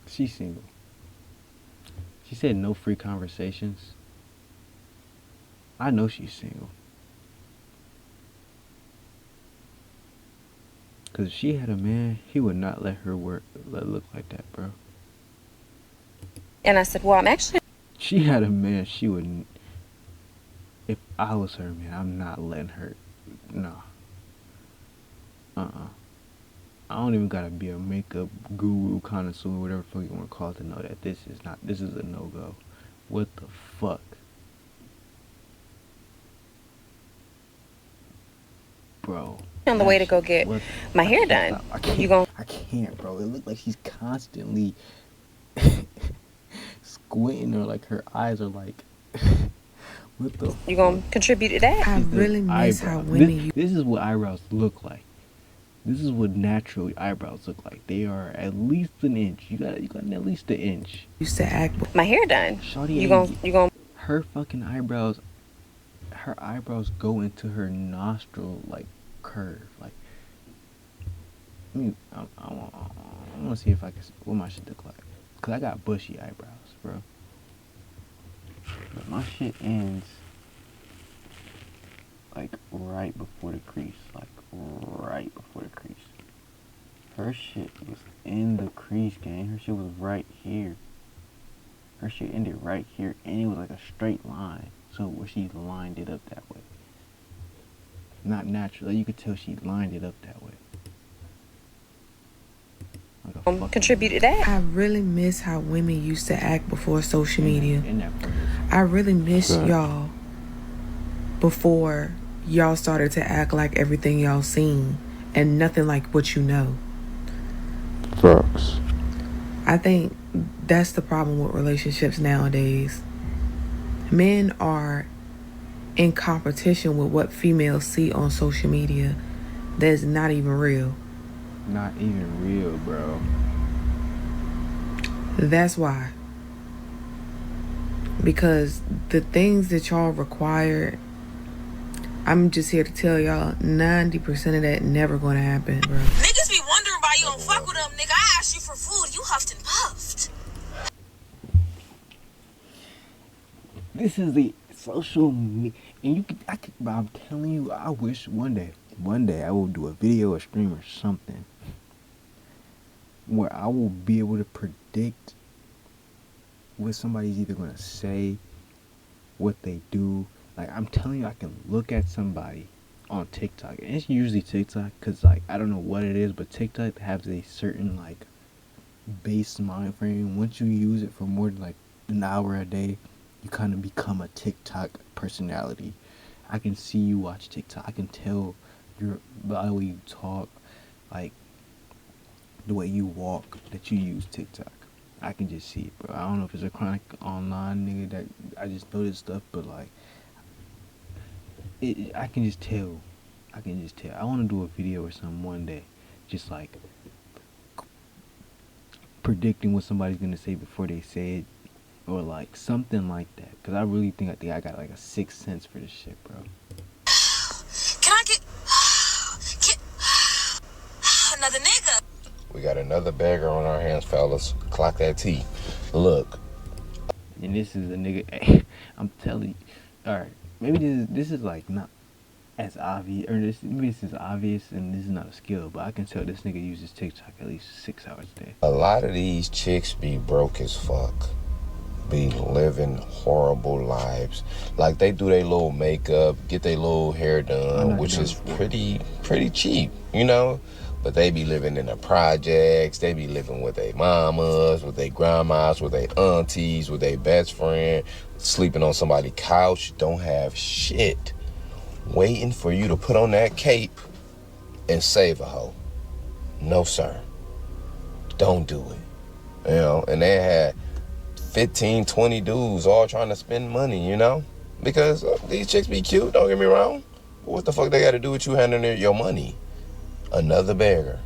She's single. She said no free conversations. I know she's single. Cause if she had a man, he would not let her look like that, bro. And I said, well, I'm actually... She had a man, she wouldn't... If I was her man, I'm not letting her... Nah. I don't even gotta be a makeup guru, connoisseur, whatever the fuck you wanna call it, to know that this is a no-go. What the fuck? Bro. On the way to go get my hair done. I can't, bro. It looked like she's constantly squinting, or like her eyes are like... What the fuck? You gonna contribute to that? I really miss how women... This is what eyebrows look like. This is what natural eyebrows look like. They are at least an inch. You got at least an inch. Used to act... My hair done. Shawty, you gonna... Her fucking eyebrows... Her eyebrows go into her nostril, like, curve. Like... I mean, I want to see if I can... What my shit look like. Because I got bushy eyebrows, bro. But my shit ends... like, right before the crease. Like, right before the crease. Her shit was in the crease, gang. Her shit was right here. Her shit ended right here, and it was like a straight line. So where she lined it up that way. Not naturally. You could tell she lined it up that way. Like contribute to that? I really miss how women used to act before social media. I really miss y'all before y'all started to act like everything y'all seen and nothing like what you know. Facts. I think that's the problem with relationships nowadays. Men are in competition with what females see on social media that's not even real. Not even real, bro. That's why. Because the things that y'all require, I'm just here to tell y'all, 90% of that never gonna happen, bro. Niggas be wondering why you don't fuck with them, nigga. I asked you for food, you huffed and puffed. This is the social media, and but I'm telling you, I wish one day I will do a video or stream or something where I will be able to predict what somebody's either gonna say, what they do. Like, I'm telling you, I can look at somebody on TikTok, and it's usually TikTok, because, like, I don't know what it is, but TikTok has a certain, like, base mind frame. Once you use it for more than, like, an hour a day, you kind of become a TikTok personality. I can see you watch TikTok. I can tell by the way you talk, like, the way you walk, that you use TikTok. I can just see it, bro. I don't know if it's a chronic online nigga that I just know this stuff, but, like, I can just tell. I want to do a video or something one day, just like predicting what somebody's gonna say before they say it, or like something like that. Cause I really think I got like a sixth sense for this shit, bro. Can I get another nigga? We got another bagger on our hands, fellas. Clock that T. Look. And this is a nigga. I'm telling you. All right. Maybe this is like not as obvious, or maybe this is obvious and this is not a skill, but I can tell this nigga uses TikTok at least 6 hours a day. A lot of these chicks be broke as fuck. Be living horrible lives. Like, they do their little makeup, get their little hair done, which is pretty cheap, you know? But they be living in the projects. They be living with their mamas, with their grandmas, with their aunties, with their best friend, sleeping on somebody's couch, don't have shit, waiting for you to put on that cape and save a hoe. No, sir. Don't do it. You know, and they had 15, 20 dudes all trying to spend money, you know? Because these chicks be cute, don't get me wrong. But what the fuck they got to do with you handling your money? Another beggar.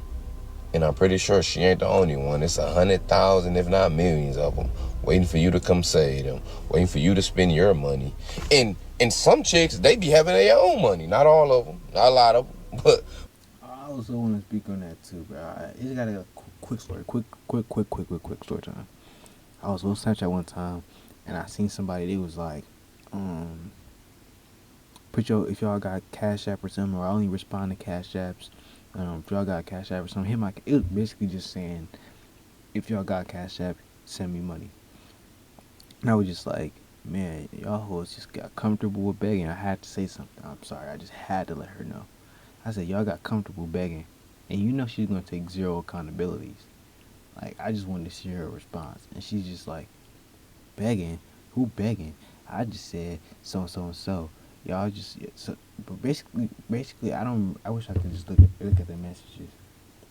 And I'm pretty sure she ain't the only one. It's 100,000, if not millions of them, waiting for you to come save them, waiting for you to spend your money. And some chicks, they be having their own money. Not all of them, not a lot of them, but. I also want to speak on that too, bro. I just got a quick story, quick story time. I was on Snapchat one time, and I seen somebody. They was like, if y'all got Cash App or something, or I only respond to Cash Apps. If y'all got Cash App or something, it was basically just saying, if y'all got Cash App, send me money. And I was just like, man, y'all hoes just got comfortable with begging. I had to say something. I'm sorry, I just had to let her know. I said, y'all got comfortable begging, and you know she's gonna take zero accountabilities. Like, I just wanted to see her response, and she's just like, begging? Who begging? I just said so and so. Y'all just but basically, I wish I could just look at the messages.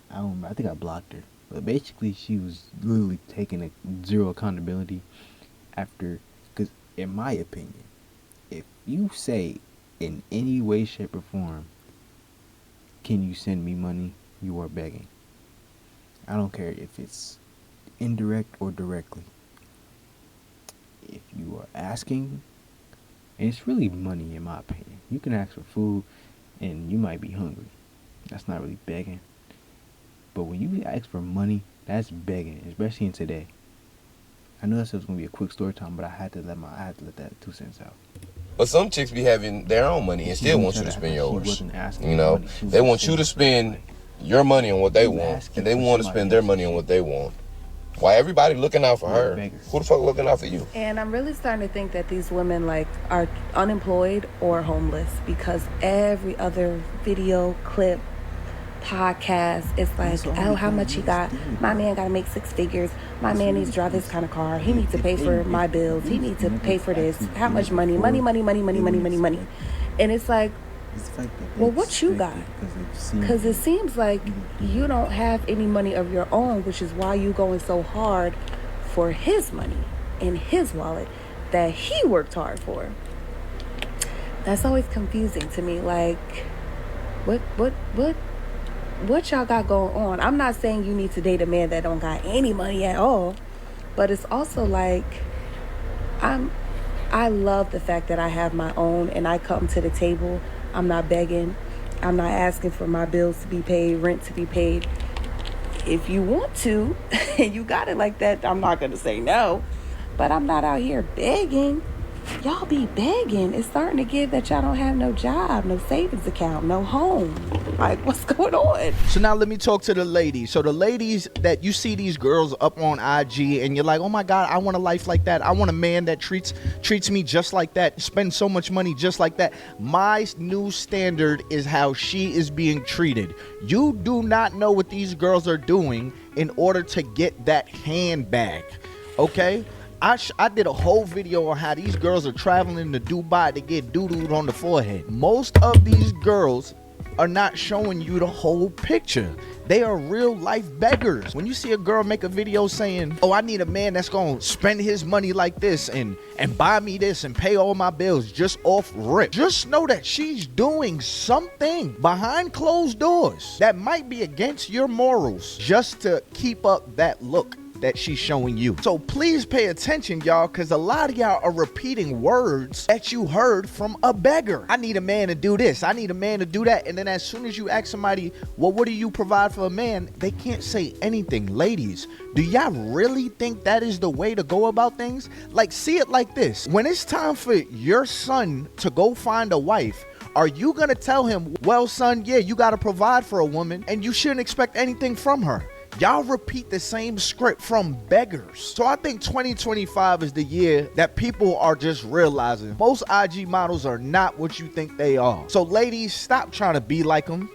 I think I blocked her, but basically she was literally taking zero accountability after, because in my opinion, if you say in any way, shape, or form, can you send me money, you are begging. I don't care if it's indirect or directly. If you are asking, and it's really money in my opinion. You can ask for food and you might be hungry. That's not really begging. But when you ask for money, that's begging, especially in today. I know this was gonna be a quick story time, but I had to let that 2 cents out. But some chicks be having their own money and still want you to spend yours. You know, they want you to spend your money on what they want, and they want to spend their money on what they want. Why everybody looking out for her? Who the fuck looking out for you? And I'm really starting to think that these women like are unemployed or homeless, because every other video clip, podcast, it's like, oh, how much he got? My man got to make 6 figures. My man needs to drive this kind of car. He needs to pay for my bills. He needs to pay for this. How much money? Money. And it's like, well, what you got? Because it seems like you don't have any money of your own, which is why you going so hard for his money in his wallet that he worked hard for. That's always confusing to me. Like, what y'all got going on? I'm not saying you need to date a man that don't got any money at all, but it's also like, I love the fact that I have my own and I come to the table. I'm not begging. I'm not asking for my bills to be paid, rent to be paid. If you want to, and you got it like that, I'm not going to say no. But I'm not out here begging. Y'all be begging. It's starting to give that y'all don't have no job, no savings account, no home. Like, what's going on? So now let me talk to the ladies. So the ladies that you see these girls up on IG and you're like, oh my God, I want a life like that. I want a man that treats me just like that, spend so much money just like that. My new standard is how she is being treated. You do not know what these girls are doing in order to get that handbag, okay? I did a whole video on how these girls are traveling to Dubai to get doo-dooed on the forehead. Most of these girls are not showing you the whole picture. They are real life beggars. When you see a girl make a video saying, oh, I need a man that's gonna spend his money like this and buy me this and pay all my bills just off rip, just know that she's doing something behind closed doors that might be against your morals just to keep up that look that she's showing you. So please pay attention, y'all, because a lot of y'all are repeating words that you heard from a beggar. I need a man to do this. I need a man to do that. And then as soon as you ask somebody, well, what do you provide for a man? They can't say anything. Ladies, do y'all really think that is the way to go about things? Like, see it like this. When it's time for your son to go find a wife, are you gonna tell him, well, son, yeah, you gotta provide for a woman and you shouldn't expect anything from her? Y'all repeat the same script from beggars. So I think 2025 is the year that people are just realizing most IG models are not what you think they are. So ladies, stop trying to be like them.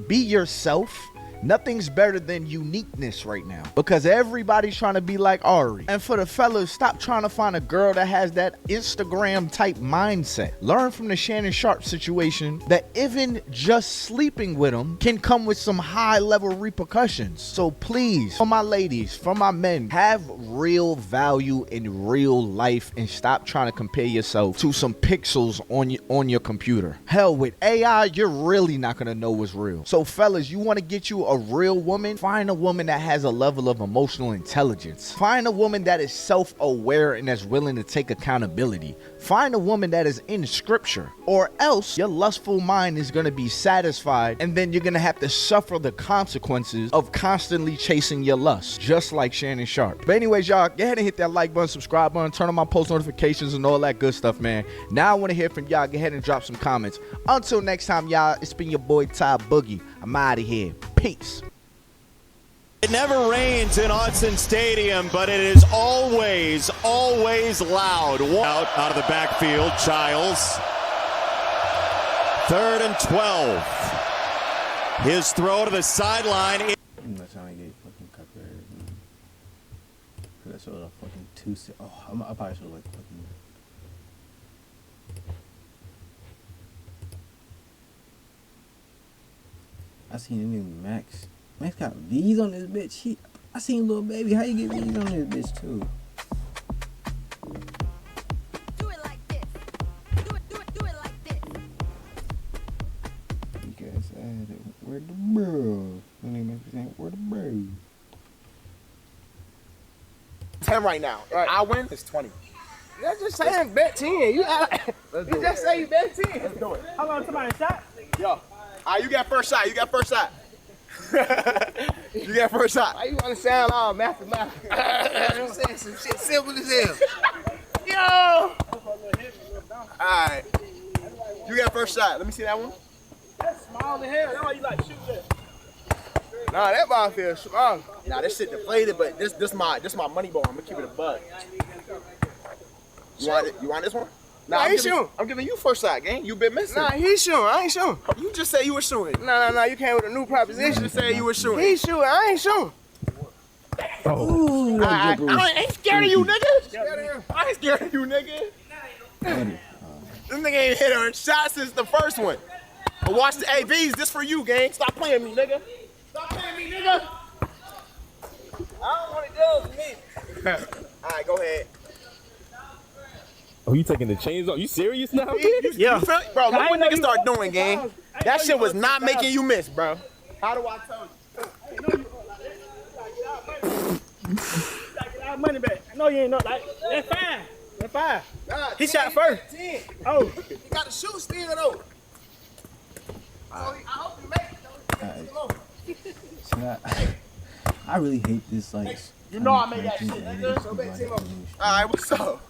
Be yourself. Nothing's better than uniqueness right now because everybody's trying to be like Ari. And for the fellas, stop trying to find a girl that has that Instagram type mindset. Learn from the Shannon Sharp situation that even just sleeping with them can come with some high level repercussions. So please, for my ladies, for my men, have real value in real life and stop trying to compare yourself to some pixels on your computer. Hell, with AI, you're really not gonna know what's real. So fellas, you want to get you a real woman, find a woman that has a level of emotional intelligence. Find a woman that is self-aware and that's willing to take accountability. Find a woman that is in scripture, or else your lustful mind is going to be satisfied, and then you're going to have to suffer the consequences of constantly chasing your lust, just like Shannon Sharp. But anyways, y'all, go ahead and hit that like button, subscribe button, turn on my post notifications and all that good stuff, man. Now I want to hear from y'all. Go ahead and drop some comments. Until next time, y'all, it's been your boy Ty Boogie. I'm out of here. Peace. It never rains in Autzen Stadium, but it is always, always loud. Out of the backfield, Childs. 3rd and 12. His throw to the sideline. I'm not trying to get fucking copyrighted. Cause I showed a fucking 2. Oh, I probably should like fucking. I seen a new Max. Max got V's on this bitch. I seen Lil Baby. How you get V's on this bitch too? Do it like this. Do it like this. You guys said it. Where the bro? My name is saying where the bro? 10 right now. Right. I win. It's 20. That's just saying bet 10. You just say you bet 10. Let's do it. How long somebody shot? Yo. You got first shot. You got first shot. You got first shot. Why you want to sound all mathematical? I'm saying some shit simple as hell. Yo. Alright. You got first shot. Let me see that one. That's small as hell. That's why you like shoot that. Nah, that ball feels strong. Nah, this shit deflated, but this my money ball. I'm gonna keep it a buck. You want it? You want this one? Nah, he shooting. I'm giving you first shot, gang. You been missing. Nah, he shooting. I ain't shooting. You just say you were shooting. Nah. You came with a new proposition to say you were shooting. He shooting. I ain't shooting. Oh. I ain't scared of you, nigga. I ain't scared of you, nigga. This nigga ain't hit a shot since the first one. But watch the ABs. This for you, gang. Stop playing me, nigga. Stop playing me, nigga. I don't want to deal with me. All right, go ahead. Oh, you taking the chains off? You serious now? Yeah. You feel, bro, look what niggas start doing, gang. That shit was not making you miss, bro. How do I tell you? You gotta get our money back. I know you ain't know. Like, that's fine. That's fine. Nah, he shot first. 10. Oh. You got to shoot still, though. I hope you make it, though. I really hate this, like. You know I made that shit, nigga. So bet 10 more. Alright, what's up?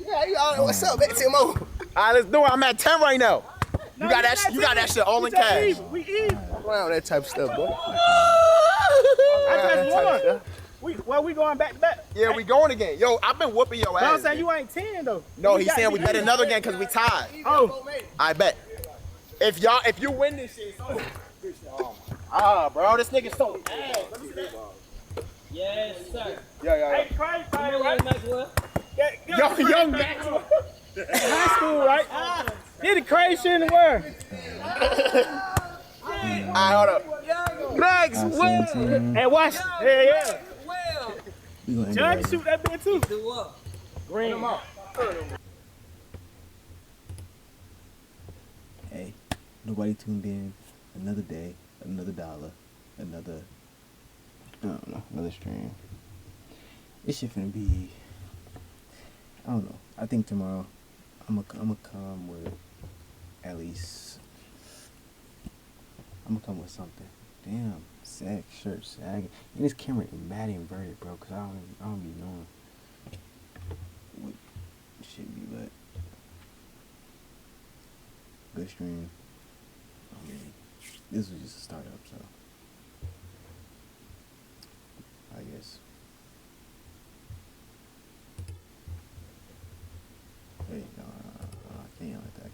Yeah, you all know what's up, bet 10 more. Alright, let's do it. I'm at 10 right now. You got that shit all in cash. We eat. Around that type of stuff, boy. I just won. We going back to back. Yeah, we going again. Yo, I've been whooping your ass. No, I'm saying you ain't 10 though. No, he's saying we bet another game because we tied. Oh. I bet. If you win this shit, it's over. Bro, this nigga's so ass. Yes, sir. Yeah. Hey, Craig, right? Maxwell. Young Maxwell. High school, right? Did the crazy shit in the world. Alright, hold up. Maxwell. Hey, watch. Yeah. John can shoot that bit too. Green. Hey, nobody tuned in. Another day, another dollar, another. I don't know, another stream. This shit finna be. I don't know. I think tomorrow I'm gonna come with at least. I'm gonna come with something. Damn, sag shirt sagging, and this camera is mad inverted, bro. Cause I don't be knowing what should be lit. Good stream. I mean, this was just a startup, so. I guess. Wait, no, I can't like that.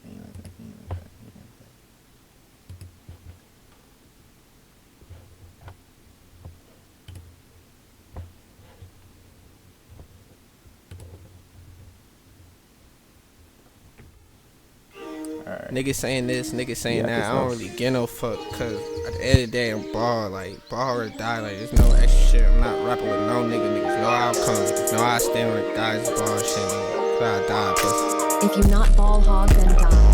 Right. Niggas saying this, niggas saying that. I don't really get no fuck, cause at the end of the day, I'm ball or die. Like, there's no extra shit. I'm not rapping with no nigga. Niggas know how I come. Niggas know I stand with guys ball shit. I die, pussy. If you're not ball hog, then die.